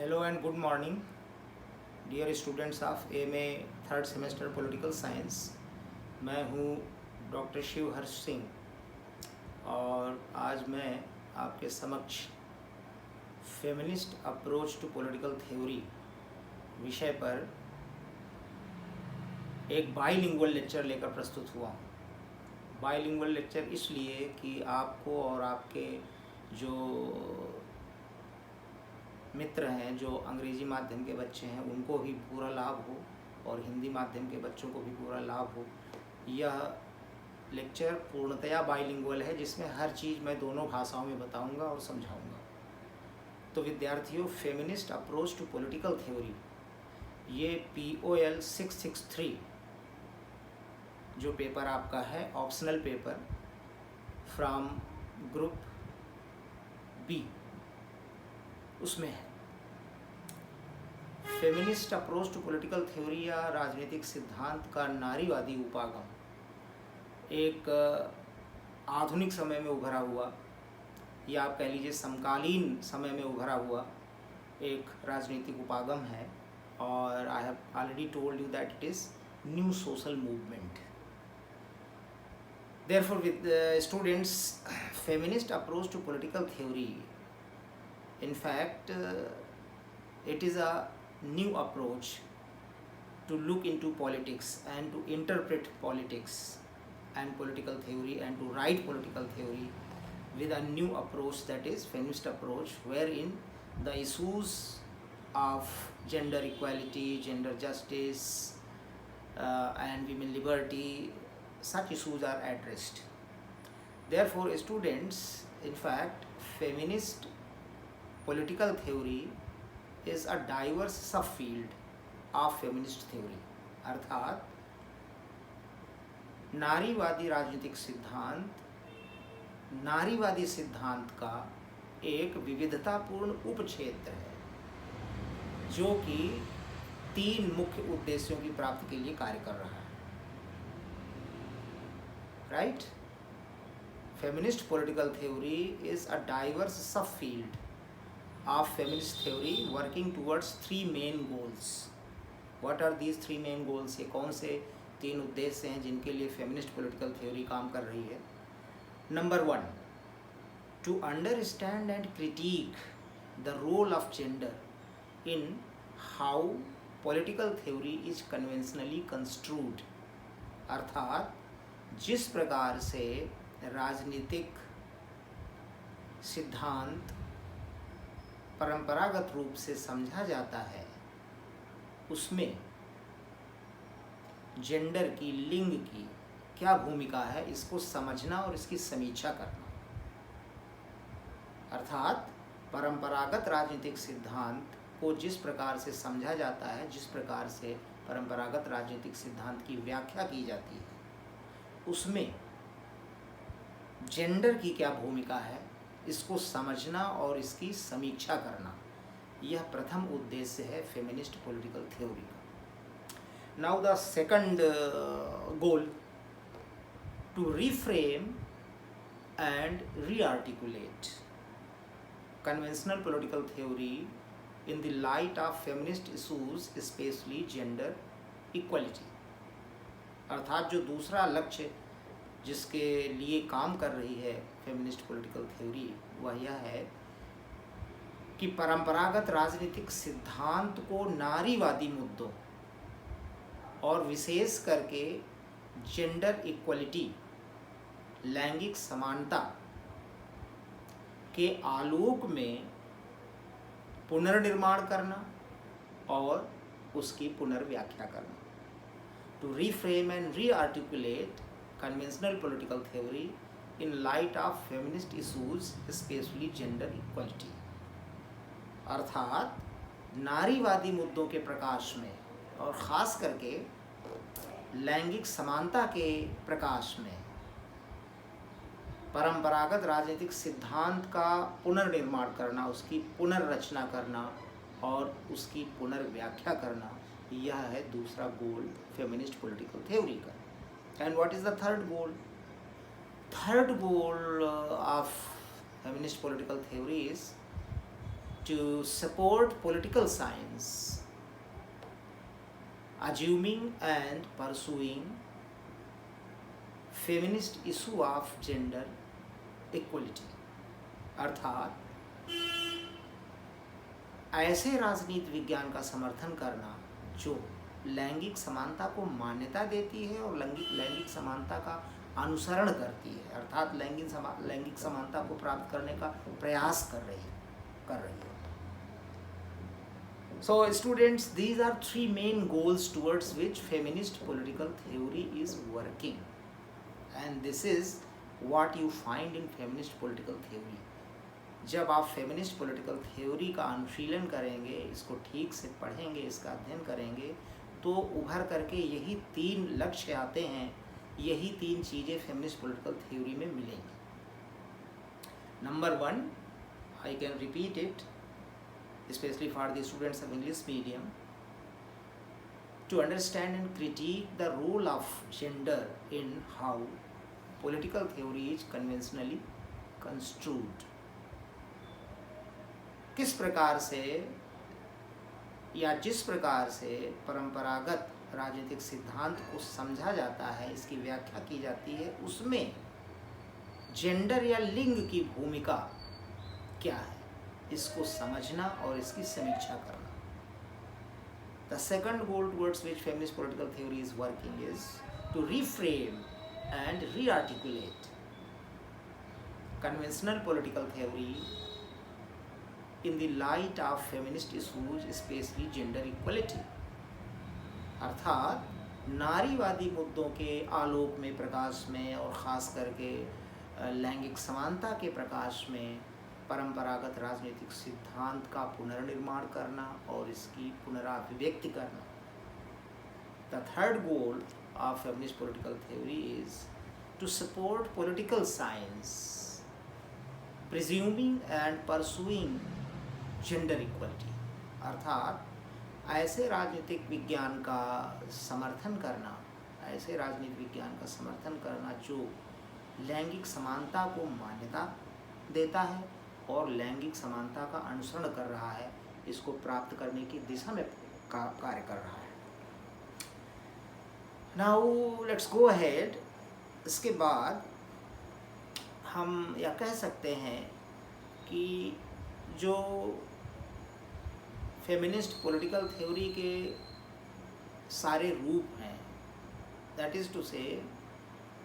Hello and good morning dear students of MA third semester political science. मैं हूँ doctor Shiv Harsh Singh और आज मैं आपके समक्ष feminist approach to political theory विषय पर एक बाइलिंगुअल लेक्चर लेकर प्रस्तुत हुआ हूँ। बाइलिंगुअल लेक्चर इसलिए कि आपको और आपके जो मित्र हैं, जो अंग्रेजी माध्यम के बच्चे हैं, उनको भी पूरा लाभ हो और हिंदी माध्यम के बच्चों को भी पूरा लाभ हो। यह लेक्चर पूर्णतया बाइलिंगुअल है, जिसमें हर चीज़ मैं दोनों भाषाओं में बताऊंगा और समझाऊंगा। तो विद्यार्थियों, feminist approach to political theory, ये POL 663 जो पेपर आपका है, optional paper from group B, उसमें है। Feminist approach to political theory या राजनीतिक सिद्धांत का नारीवादी उपागम एक आधुनिक समय में उभरा हुआ, या आप कह लीजिए समकालीन समय में उभरा हुआ एक राजनीतिक उपागम है। और I have already told you that it is new social movement. Therefore with students, feminist approach to political theory, in fact it is a new approach to look into politics and to interpret politics and political theory and to write political theory with a new approach, that is feminist approach, wherein the issues of gender equality, gender justice and women liberty, such issues are addressed. Therefore students, in fact feminist political theory is a diverse subfield of feminist theory। अर्थात नारीवादी राजनीतिक सिद्धांत नारीवादी सिद्धांत का एक विविधतापूर्ण उपक्षेत्र है, जो कि 3 मुख्य उद्देश्यों की प्राप्ति के लिए कार्य कर रहा है। Right? Feminist political theory is a diverse subfield of feminist theory working towards 3 main goals. What are these 3 main goals? ये कौन से 3 उद्देश्य हैं जिनके लिए feminist political theory काम कर रही है? Number 1, to understand and critique the role of gender in how political theory is conventionally construed। अर्थात जिस प्रकार से राजनीतिक सिद्धांत परंपरागत रूप से समझा जाता है, उसमें जेंडर की, लिंग की क्या भूमिका है, इसको समझना और इसकी समीक्षा करना। अर्थात परंपरागत राजनीतिक सिद्धांत को जिस प्रकार से समझा जाता है, जिस प्रकार से परंपरागत राजनीतिक सिद्धांत की व्याख्या की जाती है, उसमें जेंडर की क्या भूमिका है, इसको समझना और इसकी समीक्षा करना, यह प्रथम उद्देश्य है फेमिनिस्ट पॉलिटिकल थ्योरी का। Now the second goal, to reframe and rearticulate conventional political theory in the light of feminist issues, specially gender equality. अर्थात जो दूसरा लक्ष्य जिसके लिए काम कर रही है फेमिनिस्ट पॉलिटिकल थ्योरी, वह यह है कि परंपरागत राजनीतिक सिद्धांत को नारीवादी मुद्दों और विशेष करके जेंडर इक्वलिटी, लैंगिक समानता के आलोक में पुनर्निर्माण करना और उसकी पुनर्व्याख्या करना। To reframe and rearticulate conventional political theory in light of feminist issues, especially gender equality। अर्थात नारीवादी मुद्दों के प्रकाश में और ख़ास करके लैंगिक समानता के प्रकाश में परंपरागत राजनीतिक सिद्धांत का पुनर्निर्माण करना, उसकी पुनर्रचना करना और उसकी पुनर्व्याख्या करना, यह है दूसरा गोल फेमिनिस्ट पॉलिटिकल थ्योरी का। And what is the third goal? Third goal of feminist political theory is to support political science, assuming and pursuing feminist issue of gender equality, अर्थात ऐसे राजनीति विज्ञान का समर्थन करना जो लैंगिक समानता को मान्यता देती है और लैंगिक समानता का अनुसरण करती है, अर्थात लैंगिक समानता को प्राप्त करने का प्रयास कर रही है। So students, these are three main goals towards which feminist political theory is working, and this is what you find in feminist political theory. जब आप feminist political theory का अनुशीलन करेंगे, इसको ठीक से पढ़ेंगे, इसका अध्ययन करेंगे, तो उभर करके यही 3 लक्ष्य आते हैं, यही 3 चीज़ें feminist political theory में मिलेंगी। Number 1, I can repeat it, especially for the students of English medium, to understand and critique the role of gender in how political theory is conventionally construed. किस प्रकार से या जिस प्रकार से परंपरागत राजनीतिक सिद्धांत को समझा जाता है, इसकी व्याख्या की जाती है, उसमें जेंडर या लिंग की भूमिका क्या है, इसको समझना और इसकी समीक्षा करना। The second goal towards which feminist political theory is working is to reframe and re-articulate conventional political theory in the light of feminist issues, especially gender equality, अर्थात नारीवादी मुद्दों के आलोक में, प्रकाश में, और ख़ास करके लैंगिक समानता के प्रकाश में परंपरागत राजनीतिक सिद्धांत का पुनर्निर्माण करना और इसकी पुनराभिव्यक्ति करना। The third goal of feminist political theory is to support political science, presuming and pursuing gender equality, अर्थात ऐसे राजनीतिक विज्ञान का समर्थन करना, ऐसे राजनीतिक विज्ञान का समर्थन करना जो लैंगिक समानता को मान्यता देता है और लैंगिक समानता का अनुसरण कर रहा है, इसको प्राप्त करने की दिशा में कार्य कर रहा है। Now let's go ahead. इसके बाद हम यह कह सकते हैं कि जो फेमिनिस्ट पॉलिटिकल थ्योरी के सारे रूप हैं, दैट इज़ टू से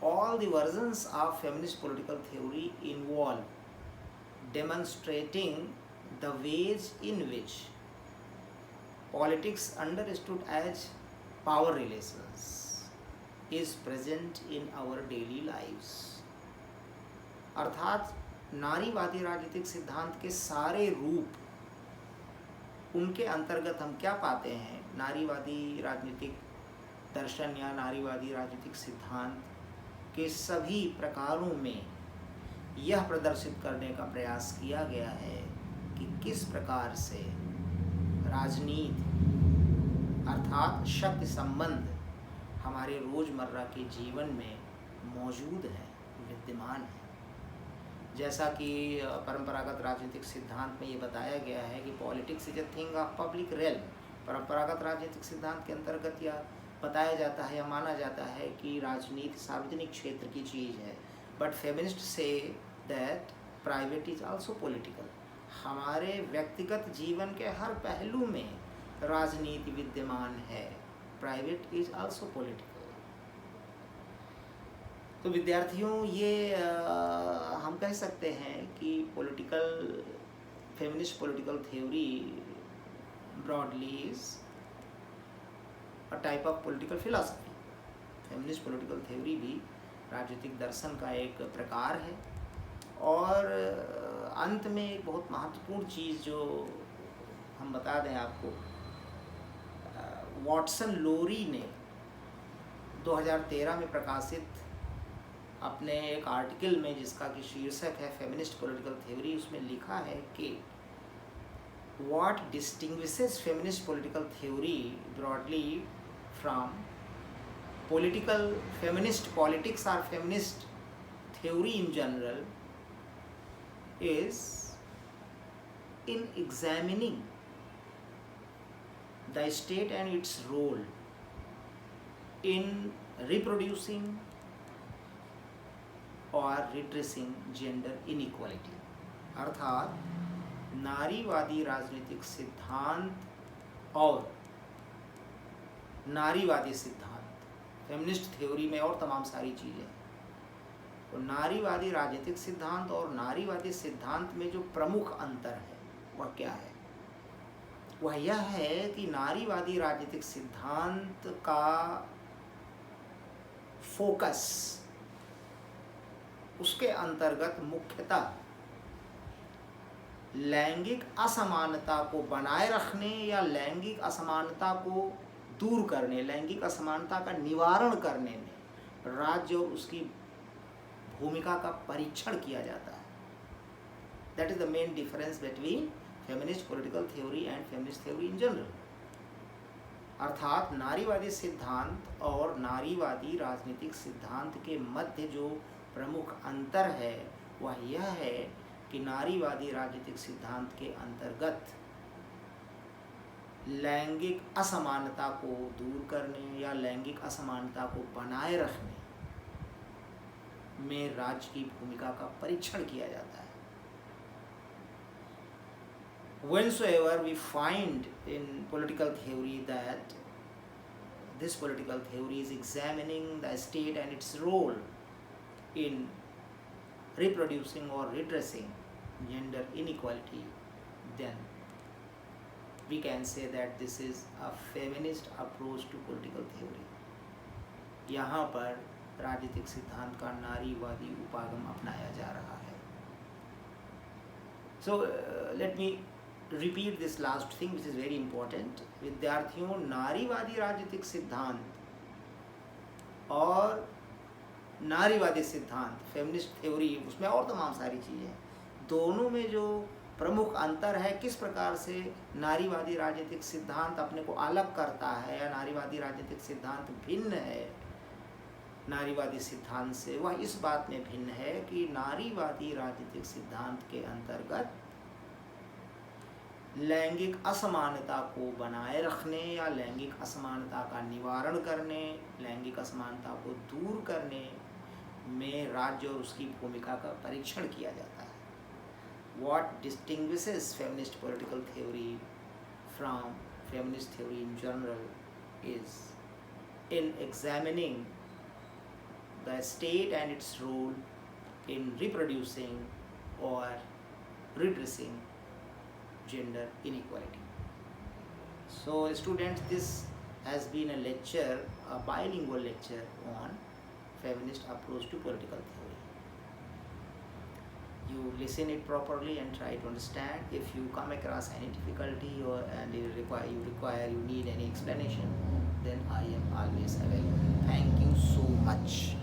all the versions of feminist political theory involve demonstrating the ways in which politics, understood as power relations, is present in our daily lives, अर्थात नारीवादी राजनीतिक सिद्धांत के सारे रूप, उनके अंतर्गत हम क्या पाते हैं, नारीवादी राजनीतिक दर्शन या नारीवादी राजनीतिक सिद्धांत के सभी प्रकारों में यह प्रदर्शित करने का प्रयास किया गया है कि किस प्रकार से राजनीति अर्थात शक्ति संबंध हमारे रोज़मर्रा के जीवन में मौजूद है, विद्यमान है। जैसा कि परंपरागत राजनीतिक सिद्धांत में ये बताया गया है कि politics is a thing of public rail. परंपरागत राजनीतिक सिद्धांत के अंतर्गत यह बताया जाता है या माना जाता है कि राजनीति सार्वजनिक क्षेत्र की चीज़ है, but feminist say that private is also political. हमारे व्यक्तिगत जीवन के हर पहलू में राजनीति विद्यमान है, प्राइवेट इज आल्सो पॉलिटिकल। तो विद्यार्थियों, ये हम कह सकते हैं कि feminist political theory broadly is a type of political philosophy. Feminist political theory भी राजनीतिक दर्शन का एक प्रकार है। और अंत में एक बहुत महत्वपूर्ण चीज़ जो हम बता दें आपको, वॉटसन लोरी ने 2013 में प्रकाशित अपने एक आर्टिकल में, जिसका कि शीर्षक है फेमिनिस्ट पॉलिटिकल थ्योरी, उसमें लिखा है कि what distinguishes feminist political theory broadly from feminist politics or feminist theory in general is in examining the state and its role in reproducing और redressing gender inequality। अर्थात नारीवादी राजनीतिक सिद्धांत और नारीवादी सिद्धांत, फेमिनिस्ट थ्योरी में और तमाम सारी चीज़ें, तो नारीवादी राजनीतिक सिद्धांत और नारीवादी सिद्धांत में जो प्रमुख अंतर है वह क्या है? वह यह है कि नारीवादी राजनीतिक सिद्धांत का फोकस उसके अंतर्गत मुख्यतः लैंगिक असमानता को बनाए रखने या लैंगिक असमानता को दूर करने, लैंगिक असमानता का निवारण करने में राज्य और उसकी भूमिका का परीक्षण किया जाता है। That is the main difference between feminist political theory and feminist theory in general. अर्थात नारीवादी सिद्धांत और नारीवादी राजनीतिक सिद्धांत के मध्य जो प्रमुख अंतर है वह यह है कि नारीवादी राजनीतिक सिद्धांत के अंतर्गत लैंगिक असमानता को दूर करने या लैंगिक असमानता को बनाए रखने में राज्य की भूमिका का परीक्षण किया जाता है। Whensoever we find in political theory that this political theory is examining the state and its role in reproducing or redressing gender inequality, then we can say that this is a feminist approach to political theory। यहाँ पर राजनीतिक सिद्धांत का नारीवादी उपागम अपनाया जा रहा है। So let me repeat this last thing which is very important। विद्यार्थियों, नारीवादी राजनीतिक सिद्धांत और नारीवादी सिद्धांत फेमिनिस्ट थ्योरी, उसमें और तमाम सारी चीज़ें, दोनों में जो प्रमुख अंतर है, किस प्रकार से नारीवादी राजनीतिक सिद्धांत अपने को अलग करता है या नारीवादी राजनीतिक सिद्धांत भिन्न है नारीवादी सिद्धांत से, वह इस बात में भिन्न है कि नारीवादी राजनीतिक सिद्धांत के अंतर्गत लैंगिक असमानता को बनाए रखने या लैंगिक असमानता का निवारण करने, लैंगिक असमानता को दूर करने में राज्य और उसकी भूमिका का परीक्षण किया जाता है। What distinguishes feminist political theory from feminist theory in general is in examining the state and its role in reproducing or redressing gender inequality। So students, this has been a lecture, a bilingual lecture on feminist approach to political theory। You listen it properly and try to understand. If you come across any difficulty and you need any explanation, then I am always available। Thank you so much।